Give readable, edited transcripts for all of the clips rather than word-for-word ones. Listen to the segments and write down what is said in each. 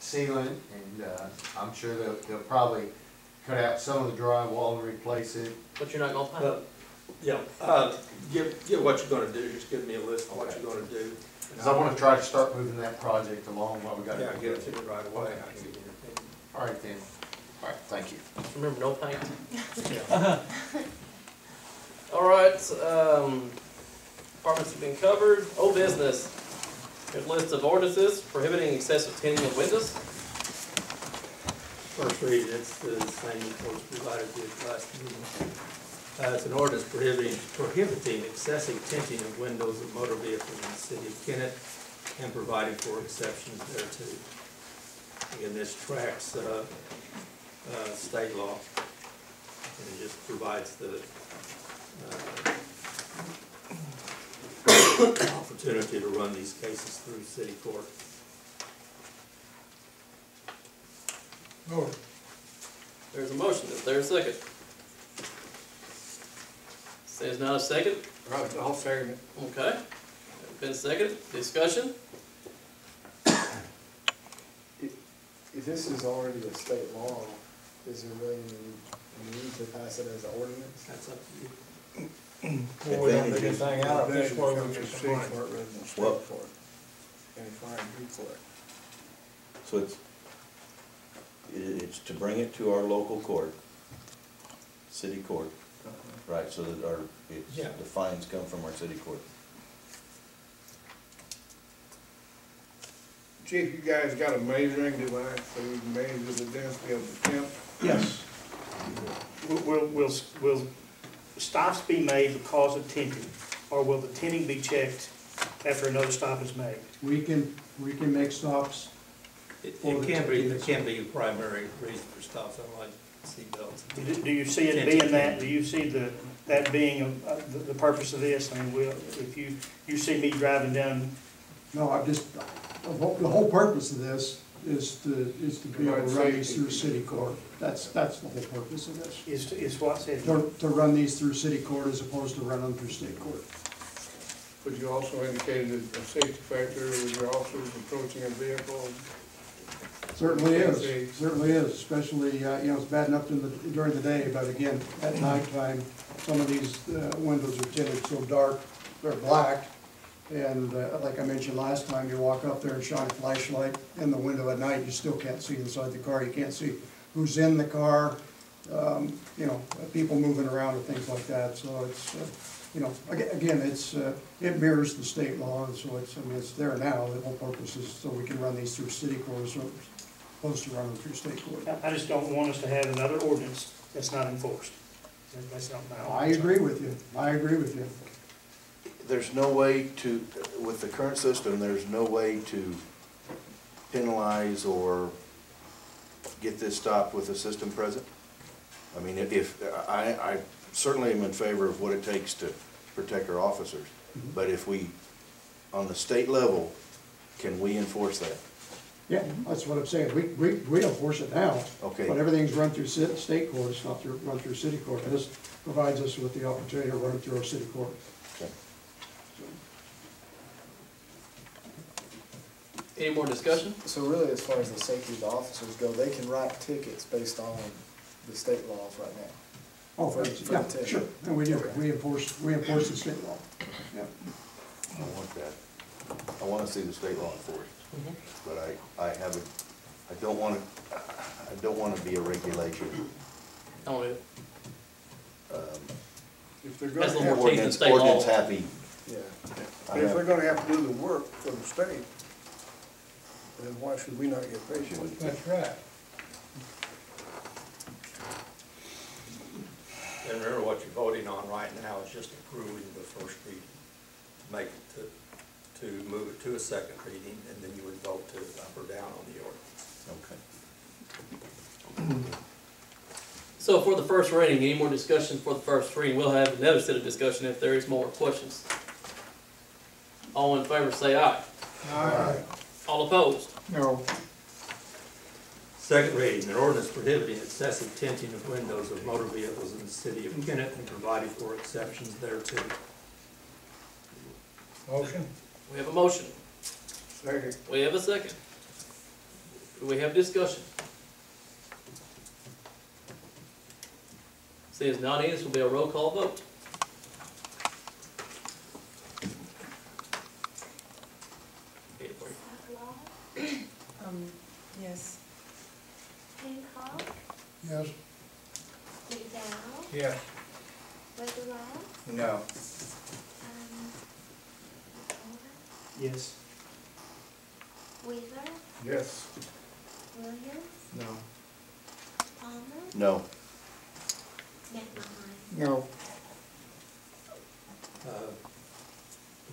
sealant, and I'm sure they'll probably cut out some of the drywall and replace it. But you're not gonna paint? Yeah, give what you're gonna do, just give me a list of what you're gonna do. Because I want to try to start moving that project along while we got. Yeah, get it to you right away, I can give you your opinion. All right then. All right, thank you. Just remember, no paint. Yeah. All right, departments have been covered. Old business. There's a list of ordinances prohibiting excessive tinting of windows. First reading, it's the same as was provided to you last meeting. It's an ordinance prohibiting excessive tinting of windows of motor vehicles in the city of Kennett and providing for exceptions thereto. Again, this tracks state law, and it just provides the opportunity to run these cases through city court. Oh, There's a motion. Is there a second? Says not a second. right, I'll second it. Okay. Been seconded. Discussion. If this is already a state law, is there really any need to pass it as an ordinance? That's up to you. Well, we don't do anything out of this, where we Advantage just comes complain. from court rather than state Well- court. And fine, due for it. So it's to bring it to our local court, city court, right, so that Yeah. the fines come from our city court. Chief, you guys got a measuring device so you can measure the density of the temp? Yes. Will stops be made because of tinting, or will the tinting be checked after another stop is made? We can make stops. It can be a primary reason for stops, unlike seatbelts. Do you see it being that, do you see that being the purpose of this? I mean, if you see me driving down, No, the whole purpose of this is to be able to run these through city court. That's the whole purpose of this. is what said? To run these through city court as opposed to run them through state court. But you also indicated a safety factor with your officers approaching a vehicle. Certainly is, especially, it's bad enough during the day, but again, at nighttime, some of these windows are tinted so dark, they're black. And like I mentioned last time, you walk up there and shine a flashlight in the window at night, you still can't see inside the car, you can't see who's in the car, people moving around and things like that. So it's, again, it mirrors the state law, and so it's there now. The whole purpose is so we can run these through city court as opposed to running through state court. I just don't want us to have another ordinance that's not enforced. That's not my. I agree with you. There's no way to, with the current system, there's no way to penalize or get this stopped with the system present? I mean, I certainly am in favor of what it takes to protect our officers, but if we, on the state level, can we enforce that? Yeah, that's what I'm saying. We enforce it now. Okay. But everything's run through state court, it's not run through city court. And this provides us with the opportunity to run it through our city court. Okay. Any more discussion? So really, as far as the safety of the officers go, they can write tickets based on the state laws right now. Oh, For yeah, the ticket. sure. And we do. Okay. We enforce the state law. Yeah. I want that. I want to see the state law enforced, but I don't want to be a regulation. Oh, yeah. If they're Has a gonna little have, more teeth than state law. Ordinance happy. Yeah. but if they're gonna have to do the work for the state, then why should we not get paid for it? That's right. And remember, what you're voting on right now is just approving the first reading. Make it to move it to a second reading, and then you would vote to up or down on the ordinance. Okay. So for the first reading, any more discussion for the first reading? We'll have another set of discussion if there is more questions. All in favor say aye. Aye. All opposed? No. Second reading, an ordinance prohibiting excessive tinting of windows of motor vehicles in the city of Kennett and providing for exceptions thereto. Motion? We have a motion. Second. We have a second. Do Do we have discussion? Seeing as none, this will be a roll call vote. Yes. Hancock, Yes. McDowell, Yes. Wetterell, No. Yes. Wheeler, Yes. Williams, No. Palmer, No. McMahon. No.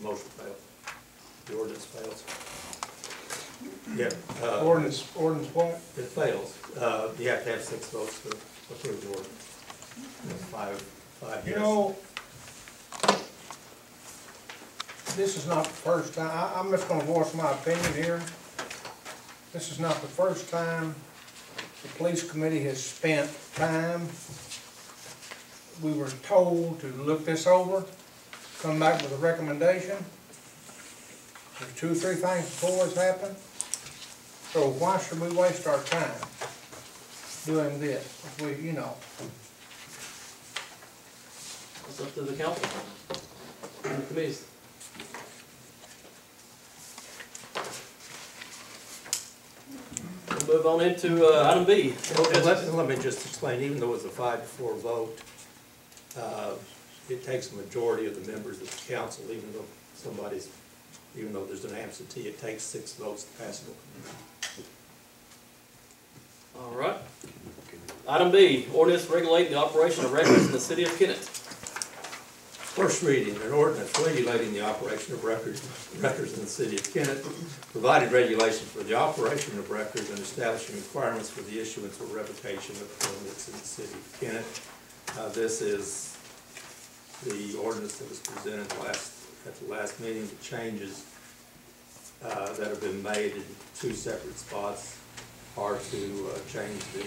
Motion fails. The ordinance fails. Yeah, Ordinance what? it fails. You have to have 6 votes to approve the ordinance. That's five You yes. know, this is not the first time, I'm just gonna voice my opinion here. This is not the first time the police committee has spent time. We were told to look this over, come back with a recommendation. There's 2 or 3 things before it's happened. So why should we waste our time doing this? If we, you know. It's up to the council and the committees. We'll move on into item B. Let me just explain, even though it's a 5-4 vote, it takes a majority of the members of the council, even though there's an absentee, it takes 6 votes to pass it. All right. Item B, ordinance regulating the operation of records in the city of Kennett. First reading, an ordinance regulating the operation of records in the city of Kennett, providing regulations for the operation of records and establishing requirements for the issuance or revocation of permits in the city of Kennett. This is the ordinance that was presented at the last meeting, the changes that have been made in 2 separate spots are to change the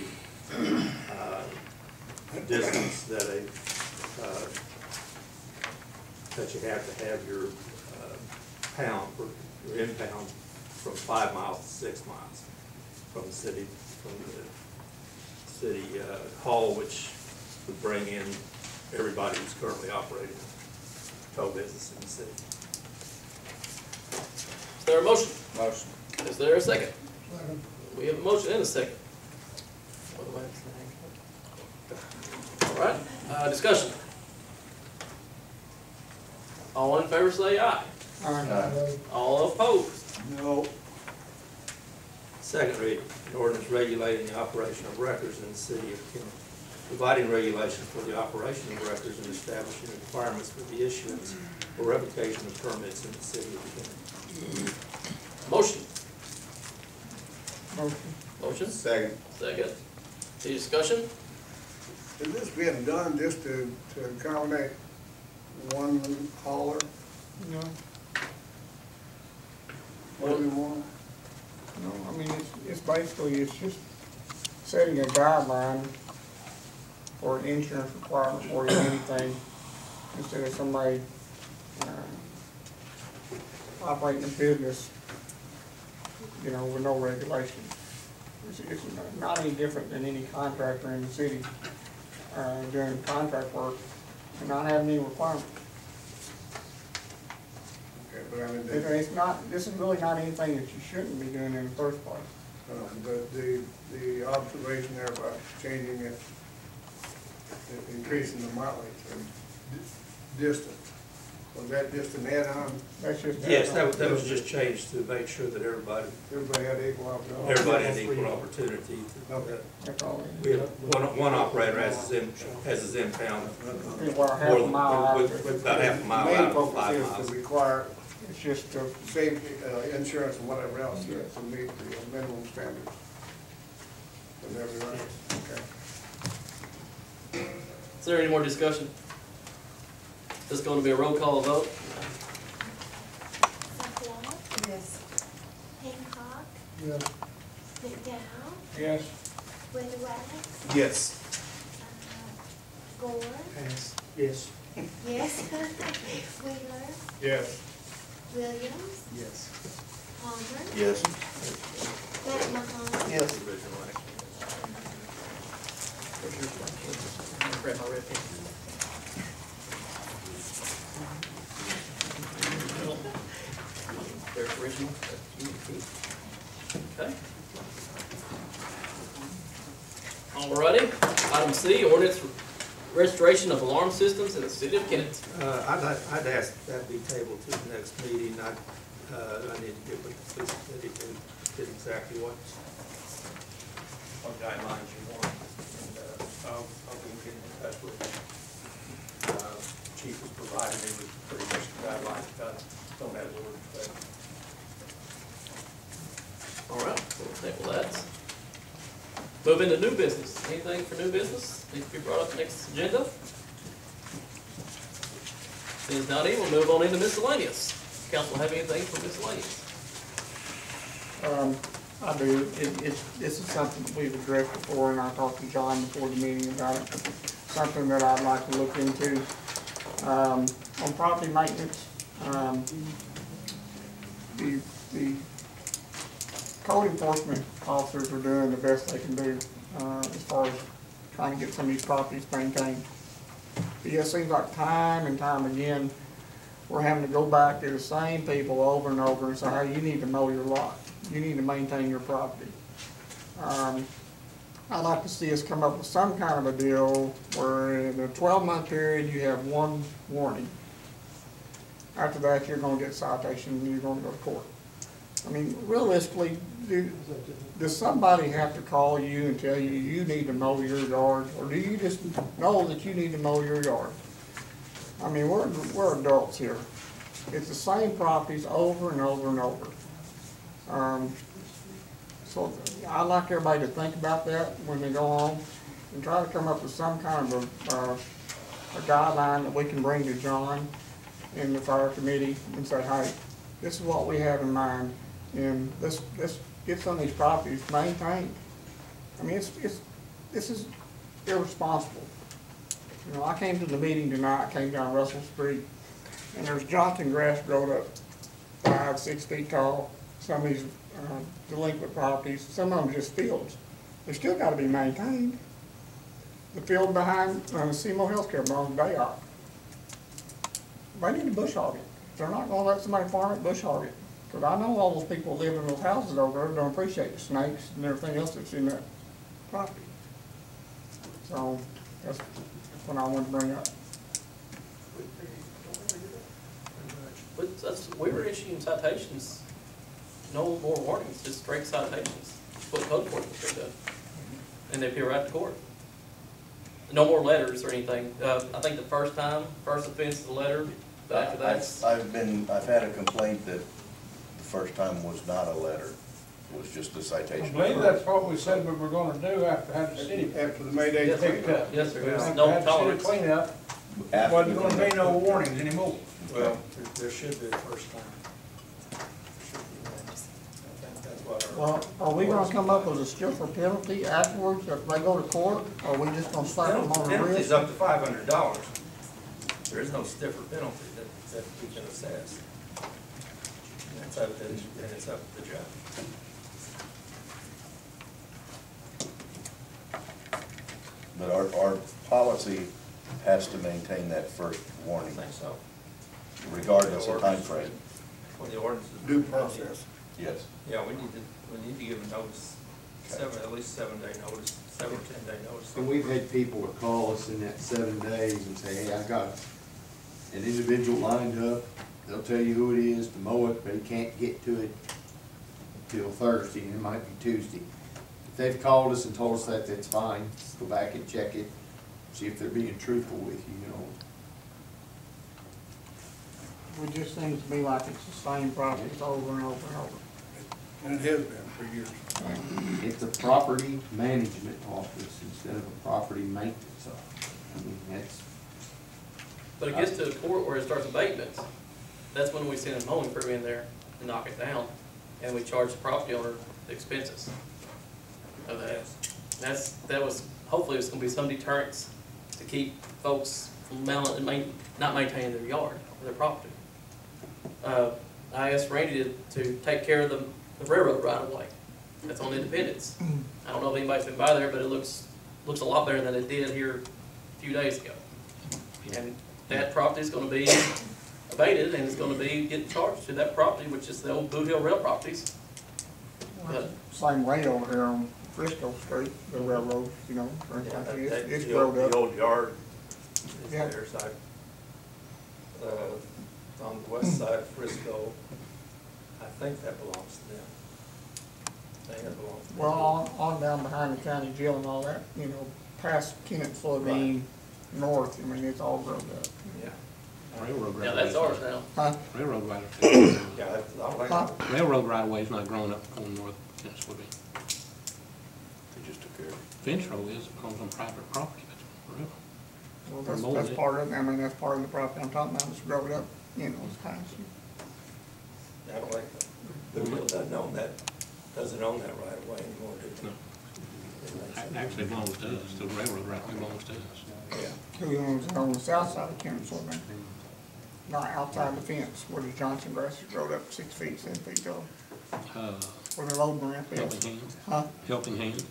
distance that that you have to have your your impound from 5 miles to 6 miles from the city hall, which would bring in everybody who's currently operating tow business in the city. Is there a motion? Motion. Is there a second? We have a motion and a second. All right, discussion. All in favor say aye. All opposed? No. Second reading, an ordinance regulating the operation of records in the city of Kennett, providing regulations for the operation of records and establishing requirements for the issuance or revocation of permits in the city of Kennett. Motion. Motion. Motion? Second. Second. Any discussion? Is this being done just to accommodate one hauler? No, What do we want? no, I mean, it's basically, it's just setting a guideline for an insurance requirement for you, anything, instead of somebody, operating a business, you know, with no regulations. It's not any different than any contractor in the city, doing contract work and not having any requirements. Okay, but I mean, It's not, this is really not anything that you shouldn't be doing in the first place. but the observation there about changing it, increasing the mileage and distance, was that just an add-on? That's just. Yes, that was just changed to make sure that everybody Everybody had equal opportunity? had equal opportunity. Okay. That's all. We have one operator has his impound Well, half a mile out. about half a mile Main out of focus 5 is miles. to require It's just to safety, insurance and whatever else to meet the minimum standards. Is that right? Okay. Is there any more discussion? This is going to be a roll call vote. Buffalo, Yes. Hancock, Yes. McDowell, Yes. Wetterell, Yes. Gore, Pass. Yes. yes, Wheeler, Yes. Williams, Yes. Palmer, Yes. Matt Mahoney. Yes. Original action. Grab my red pen. There's original. Okay. Alrighty, item C, ordinance restoration of alarm systems in the city of Kennett. I'd ask that be tabled to the next meeting. I need to get with the police committee to get exactly what guidelines you want. And I'll be getting in touch with chief has provided me with pretty much the guidelines, but don't have the word for that. Alright, we'll table that. Move into new business. Anything for new business needs to be brought up next agenda? Since not even, we'll move on into miscellaneous. Council have anything for miscellaneous? I do. This is something that we've addressed before, and I talked to John before the meeting about it. Something that I'd like to look into. On property maintenance, the code enforcement officers are doing the best they can do, as far as trying to get some of these properties maintained. It just seems like time and time again, we're having to go back to the same people over and over and say, hey, you need to mow your lot. You need to maintain your property. I'd like to see us come up with some kind of a deal where in a 12-month period, you have one warning. After that, you're gonna get citations and you're gonna go to court. I mean, realistically, does somebody have to call you and tell you, you need to mow your yard? Or do you just know that you need to mow your yard? I mean, we're adults here. It's the same properties over and over and over. So I'd like everybody to think about that when they go home and try to come up with some kind of a guideline that we can bring to John and the fire committee and say, hey, this is what we have in mind, and let's get some of these properties maintained. I mean, this is irresponsible. You know, I came to the meeting tonight, I came down Russell Street, and there's Johnson grass growing up 5, 6 feet tall. Some of these delinquent properties, some of them just fields. They still got to be maintained. The field behind Seymour Healthcare belongs to Bayard. They need to bush hog it. If they're not going to let somebody farm it, bush hog it. Because I know all those people living in those houses over there don't appreciate the snakes and everything else that's in that property. So that's what I wanted to bring up. But we were issuing citations, no more warnings, just straight citations. That's what code enforcement should do. And they appear right to court. No more letters or anything. I think the first offense is a letter, but after that. I've had a complaint that the first time was not a letter, it was just a citation. I believe that's what we said we were gonna do after had the city, after the May Day Yes, sir. pickup. Yes, sir. There's After no had the tolerance. city cleanup, After wasn't the gonna be no warnings anymore. Well, there should be the first time. There should be one. I think that's what our. Well, are we gonna come up with a stiffer penalty afterwards if they go to court, or are we just gonna slap them on the Penalty's wrist? up to $500. There is no stiffer penalty that we can assess. And it's up to the judge. But our policy has to maintain that first I warning, think so. regardless of time frame. When the ordinance is. Due process. Yes. Yeah, we need to give a notice, at least 7-day notice, 7 or 10-day notice. And we've had people that call us in that 7 days and say, hey, I got an individual lined up, they'll tell you who it is to mow it, but he can't get to it till Thursday, and it might be Tuesday. If they've called us and told us that, that's fine, go back and check it, see if they're being truthful with you, you know. It just seems to me like it's the same properties over and over and over. And it has been for years. It's a property management office instead of a property maintenance office. I mean, that's, But it gets to a court where it starts abatements. That's when we send a mowing crew in there to knock it down, and we charge the property owner the expenses of that. That was, hopefully it's gonna be some deterrence to keep folks from not maintaining their yard or their property. I asked Randy to take care of the railroad right away. That's on Independence. I don't know if anybody's been by there, but it looks a lot better than it did here a few days ago. And that property's gonna be abated, and it's gonna be getting charged to that property, which is the old Boot Hill Rail properties. But Same way over here on Frisco Street, the railroad, you know, or Yeah, anything. that- It's the old- growed up. The old yard is Yeah. there, so, on the west side of Frisco, I think that belongs to them. I think that belongs to them. Well, on down behind the county jail and all that, you know, past Kennett, Slovene, north, I mean, it's all growed up. Yeah, Railroad right yeah, away. that's ours now. Huh? Railroad right yeah, that's, I like Huh? it. Railroad right away is not growing up on north, that's what it, They just took care of it. fence row is, it comes on private property, but railroad. Well, Or mold that's it. part of, I mean, that's part of the property I'm talking about, it's growed up, you know, it's kind I don't like that. The mill doesn't own that right away anymore, do No. they? Actually, it belongs to us, the railroad right away belongs to us. Yeah. who owns it on the south side of Kennett, Slovene? Not outside the fence, where the Johnson grass is growed up 6 feet, 7 feet tall, where the loading ramp is. Helping Hand, Huh? Helping Hand.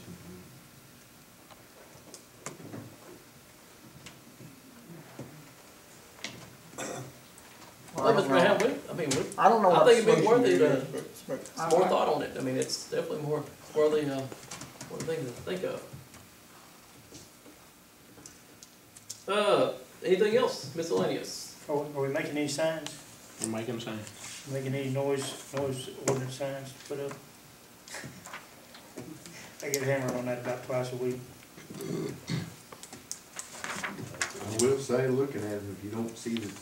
Well, Well, I Mr. don't know. Graham, I don't know I what think it'd be solution worthy it to- is, but more thought on it. I mean, it's definitely more worthy, thing to think of. Anything else miscellaneous? Are we making any signs? We're making signs. Making any noise ordinance signs to put up? I get hammered on that about twice a week. I will say, looking at them, if you don't see the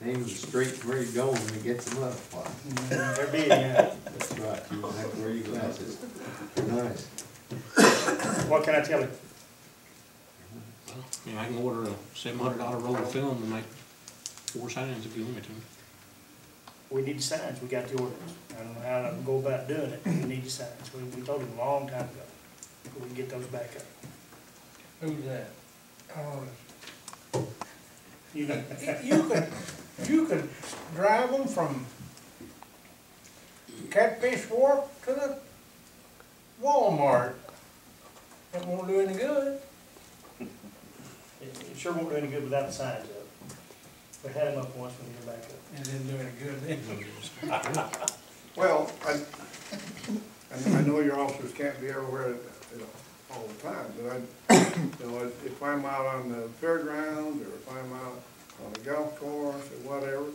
name of the street where you're going, it gets them up. Wow. They're big, yeah. That's right, you don't have to wear your glasses. Nice. What can I tell you? Well, I mean, I can order a $700 roll of film and make 4 signs if you want me to. We need signs, we got the ordinance. I don't know how to go about doing it, but we need the signs. We told him a long time ago, we can get those back up. Who's that? You know, You could drive them from Catfish Wharf to the Walmart. It won't do any good. it sure won't do any good without the signs up. We had them up once when you were back up. It didn't do any good then. Well, I know your officers can't be everywhere, you know, all the time, but you know, if I'm out on the fairgrounds, or if I'm out on the golf course, or whatever,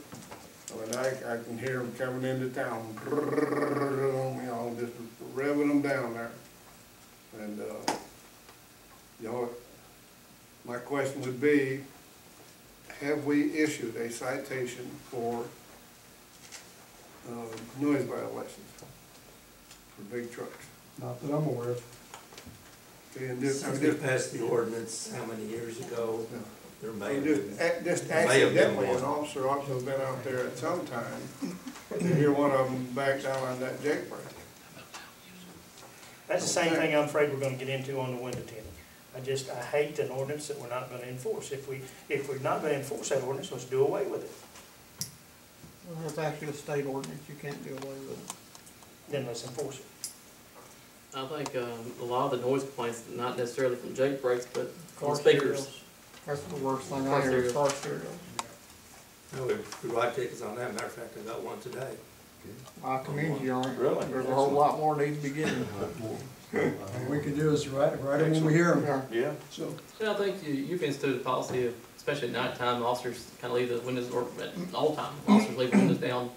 I mean, I can hear them coming into town, you know, just revving them down there. And, you know, my question would be, have we issued a citation for noise violations for big trucks? Not that I'm aware of. And just, Since we passed the ordinance, how many years ago? There may have been. just May have been accidentally, one. an officer also has been out there at some time, you hear one of them back down on that jake brake. That's the same thing I'm afraid we're gonna get into on the window tinting. I hate an ordinance that we're not gonna enforce. If we're not gonna enforce that ordinance, let's do away with it. Well, it's actually a state ordinance, you can't do away with it. Then let's enforce it. I think a lot of the noise complaints, not necessarily from Jake breaks, but Car from speakers. stereos. That's the worst thing I hear is car stereo. No, we write tickets on that. Matter of fact, I got one today. I commend you on it. Really? There's a whole lot more needs to be given. All we can do is write it when we hear them, Yeah. Yeah. so. Yeah, I think you've instituted a policy of, especially at nighttime, officers kind of leave the windows, or at all time, officers leave the windows down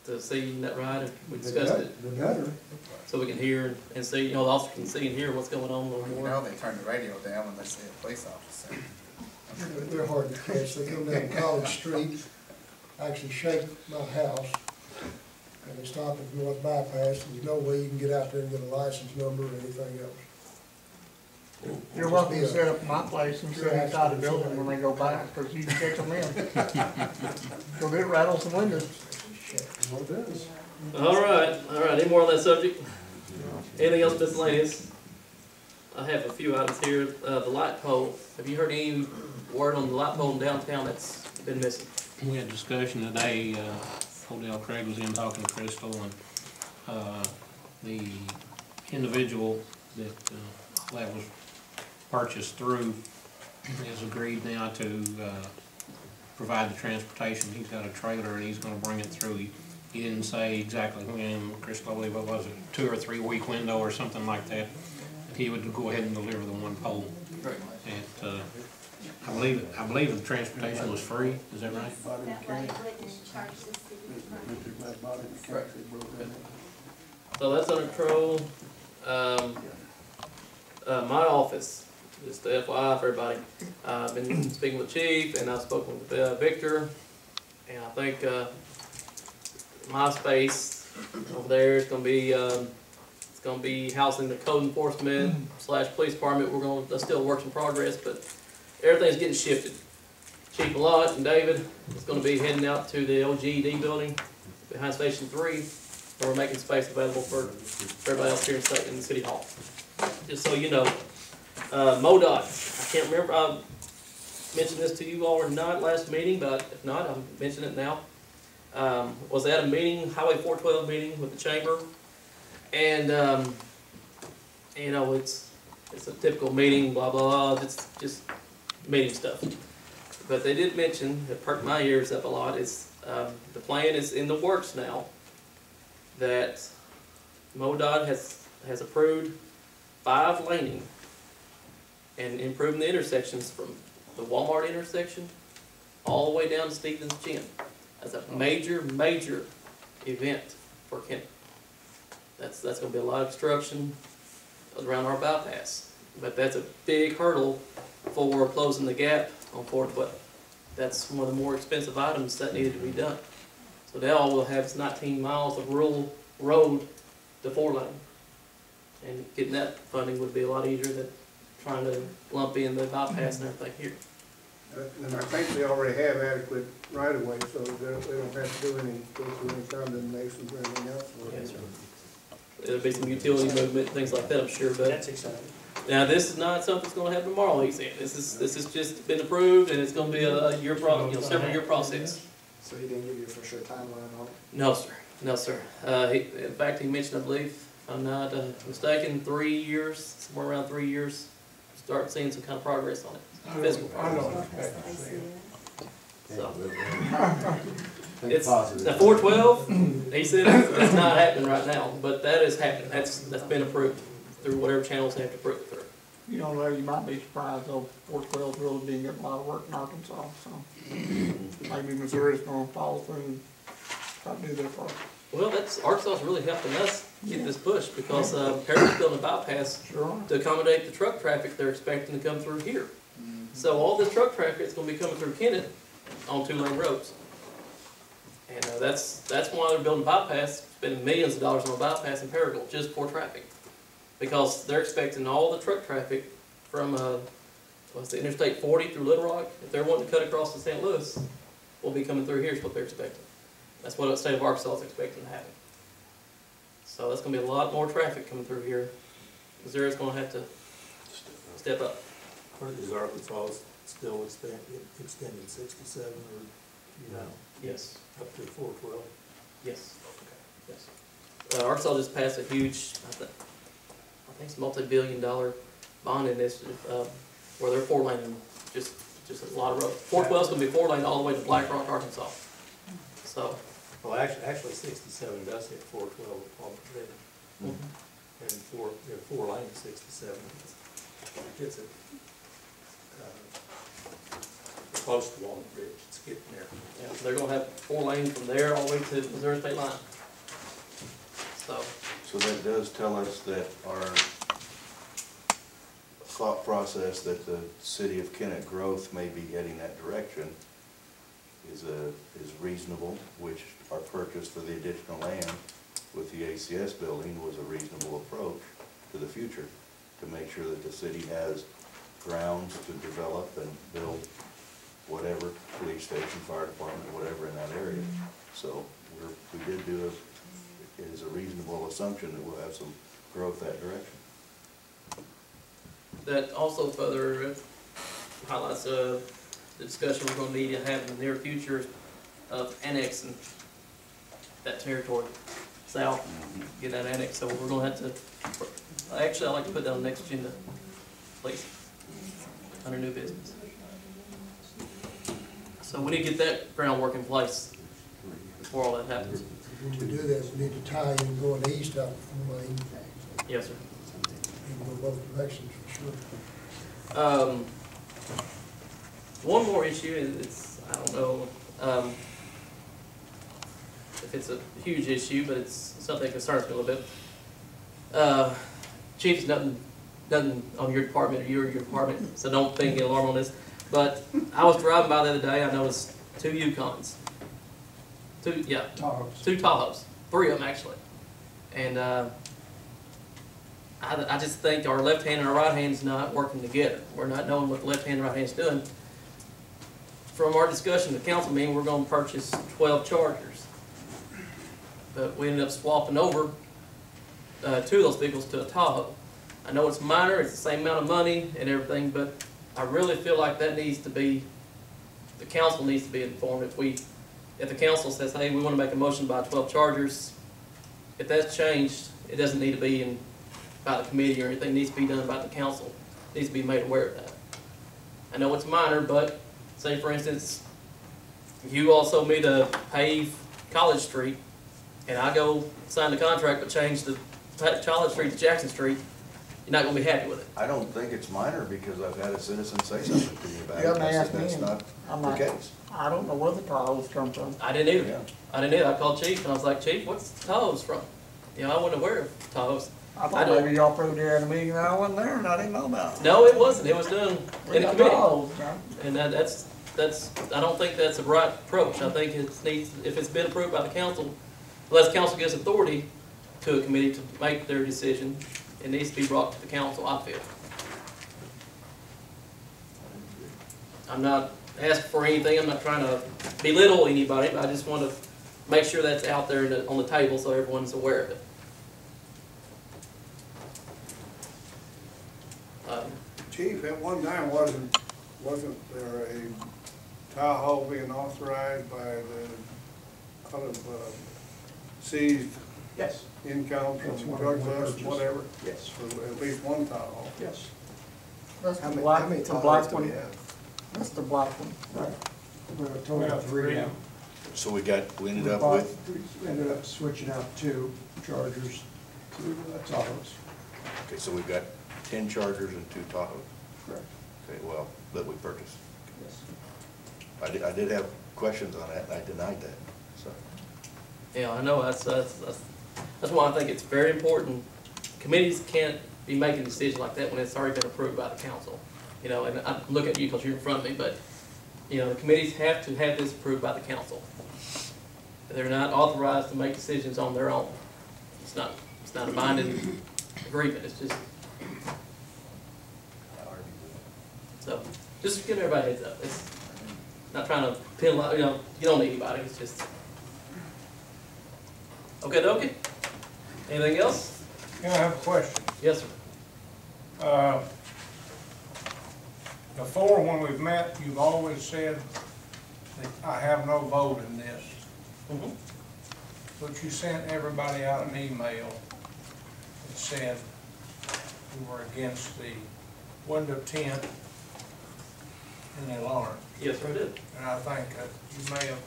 to see that ride, and we discussed it, The better. so we can hear and see, you know, the officer can see and hear what's going on a little You more. know, they turn the radio down when they see a police officer. They're hard to catch. They come down College Street, actually shake my house, and they stop at North Bypass, and there's no way you can get out there and get a license number or anything else. You're welcome to set up my place and sit inside the building when they go by, because you can catch them in. So it rattles the windows. What it is. All right, any more on that subject? Anything else miscellaneous? I have a few items here. The light pole, have you heard any word on the light pole in downtown that's been missing? We had discussion today, Odell Craig was in talking to Crystal, and, the individual that that was purchased through has agreed now to provide the transportation. He's got a trailer and he's gonna bring it through. He didn't say exactly when, Chris, I believe, what was it, 2 or 3 week window or something like that. He would go ahead and deliver the one pole. Right. And I believe the transportation was free, is that right? That way it wouldn't charge the city. Right. So that's under control. My office, just the FYI for everybody, I've been speaking with Chief and I've spoken with Victor, and I think my space over there is gonna be it's gonna be housing the code enforcement / police department. That's still a work in progress, but everything's getting shifted. Chief Lott and David is gonna be heading out to the LGD building behind Station 3, and we're making space available for everybody else here in the City Hall. Just so you know, MoDOT, I can't remember, I mentioned this to you all or not last meeting, but if not, I'll mention it now. Was at a meeting, Highway 412 meeting with the chamber, and you know, it's a typical meeting, blah blah blah, it's just meeting stuff. But they did mention, it perked my ears up a lot, is the plan is in the works now that MoDOT has approved 5 laning and improving the intersections from the Walmart intersection all the way down to Stevens Gym. That's a major event for Kennett. That's gonna be a lot of obstruction around our bypass. But that's a big hurdle for closing the gap on 412. That's one of the more expensive items that needed to be done. So now all we'll have is 19 miles of rural road to 4-lane. And getting that funding would be a lot easier than trying to lump in the bypass and everything here. And I think they already have adequate right of way, so they don't have to go through any condemnations or anything else. Yes, sir. There'll be some utility movement, things like that, I'm sure, but. That's exciting. Now, this is not something that's gonna happen tomorrow, he said. This is just been approved, and it's gonna be a several year process. So he didn't give you a for sure timeline on it? No, sir. No, sir. In fact, he mentioned, I believe, if I'm not mistaken, 3 years, somewhere around 3 years, start seeing some kind of progress on it. Physical I know progress. what I expect to see. So, Think it's, positive. the 412, he said it's not happening right now, but that is happening. That's been approved through whatever channels they have to approve it through. You know, Larry, you might be surprised though, 412's really been getting a lot of work in Arkansas, so maybe Missouri's gonna follow through and try to do their part. Well, Arkansas's really helping us get this push because Perry's building a bypass Sure. to accommodate the truck traffic they're expecting to come through here. So all this truck traffic is going to be coming through Kennett on 2-lane roads. And that's why they're building a bypass, spending millions of dollars on a bypass in Paragould just for traffic. Because they're expecting all the truck traffic from the Interstate 40 through Little Rock, if they're wanting to cut across to St. Louis, will be coming through here is what they're expecting. That's what the state of Arkansas is expecting to happen. So that's going to be a lot more traffic coming through here. Missouri's going to have to step up. Is Arkansas still extending 67 or, you know, Yes. up to 412? Yes. Yes. Arkansas just passed a huge, I think it's multi-billion-dollar bond initiative where they're 4-lane, just a lot of road. 412 is going to be 4-lane all the way to Black Rock, Arkansas. So. Well, actually 67 does hit 412 on the river. Mm-hmm. And 4 lanes 67 gets it close to Walnut Ridge. It's getting there. Yeah, they're gonna have 4 lanes from there all the way to the Missouri state line. So that does tell us that our thought process that the city of Kennett growth may be heading that direction is reasonable, which our purchase for the additional land with the ACS building was a reasonable approach to the future to make sure that the city has grounds to develop and build whatever, police station, fire department, whatever in that area. So we did do it is a reasonable assumption that we'll have some growth that direction. That also further highlights the discussion we're going to need to have in the near future of annexing that territory. south, get that annexed, so we're gonna have to, actually, I'd like to put that on the next agenda, please, under new business. So we need to get that groundwork in place before all that happens. When we do that, we need to tie in going east out of the lane, Yes, sir. and go both directions for sure. One more issue, is it's, I don't know, if it's a huge issue, but it's something that concerns me a little bit. Chief, it's nothing on your department or your department, so don't think the alarm on this. But I was driving by the other day, I noticed 2 Yukons. Two Tahoes, 3 of them actually. And I just think our left hand and our right hand's not working together. We're not knowing what the left hand and right hand's doing. From our discussion at the council meeting, we're gonna purchase 12 Chargers. But we ended up swapping over 2 of those vehicles to a Tahoe. I know it's minor, it's the same amount of money and everything, but I really feel like that needs to be, the council needs to be informed. If the council says, hey, we wanna make a motion to buy 12 Chargers, if that's changed, it doesn't need to be in by the committee or anything, it needs to be done by the council. It needs to be made aware of that. I know it's minor, but say for instance, you all told me to pave College Street, and I go sign the contract but change the College Street to Jackson Street, you're not gonna be happy with it. I don't think it's minor because I've had a citizen say something to me about it. Yeah, I they said asked me, that's and not I'm the like, case. I don't know where the Tahoes come from. I didn't either. Yeah. I didn't either. I called Chief and I was like, Chief, what's Tahoe's from? You know, I wasn't aware of Tahoe's. I I thought don't- maybe y'all proved there in a meeting and I wasn't there and I didn't know about it. No, it wasn't. It was done We in the got committee. Tahoes, man. And that's, I don't think that's the right approach. I think it needs, if it's been approved by the council, unless council gives authority to a committee to make their decision, it needs to be brought to the council, I feel. I'm not asking for anything, I'm not trying to belittle anybody, but I just want to make sure that's out there on the table so everyone's aware of it. Chief, at one time, wasn't there a Tahoe being authorized by the, seized Yes, income That's from one drug of the busts, purchase. whatever? yes, For at least one Tahoe. yes. That's How the many, black, how many the black Tahoes do we one. have? That's the black one. Right. We're a total of 3 now. So we ended up bought- with, We ended up switching out 2 Chargers to Tahoes. okay, so we've got 10 Chargers and 2 Tahoes. Correct. Okay, well, that we purchased. Yes. I did have questions on that and I denied that, so. Yeah, I know, that's why I think it's very important. Committees can't be making decisions like that when it's already been approved by the council. You know, and I look at you because you're in front of me, but, you know, the committees have to have this approved by the council. They're not authorized to make decisions on their own. It's not a binding agreement, it's just. So, just give everybody a heads up. It's not trying to penalize, you know, you don't need anybody, it's just. Okay, okay. Anything else? Yeah, I have a question. Yes, sir. Before, when we've met, you've always said that I have no vote in this. Mm-hmm. But you sent everybody out an email that said you were against the window tint and the alarm. Yes, sir, I did. And I think that you may have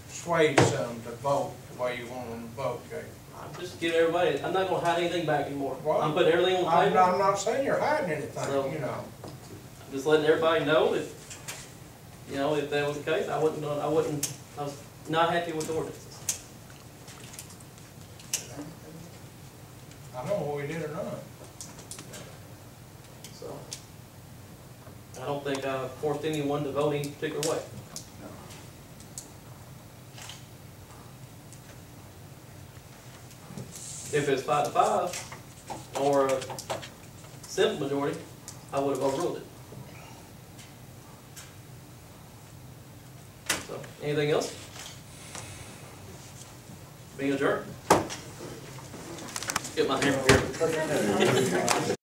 swayed some to vote the way you want them to vote, Jay. I'm just giving everybody, I'm not gonna hide anything back anymore. Well, I'm putting everything on the I'm table. not, I'm not saying you're hiding anything, So- you know. I'm just letting everybody know that, you know, if that was the case, I was not happy with the ordinances. I don't know what we did or not. So, I don't think I forced anyone to vote any particular way. If it's 5-5 or a simple majority, I would have overruled it. So, anything else? Being adjourned. Get my hammer here.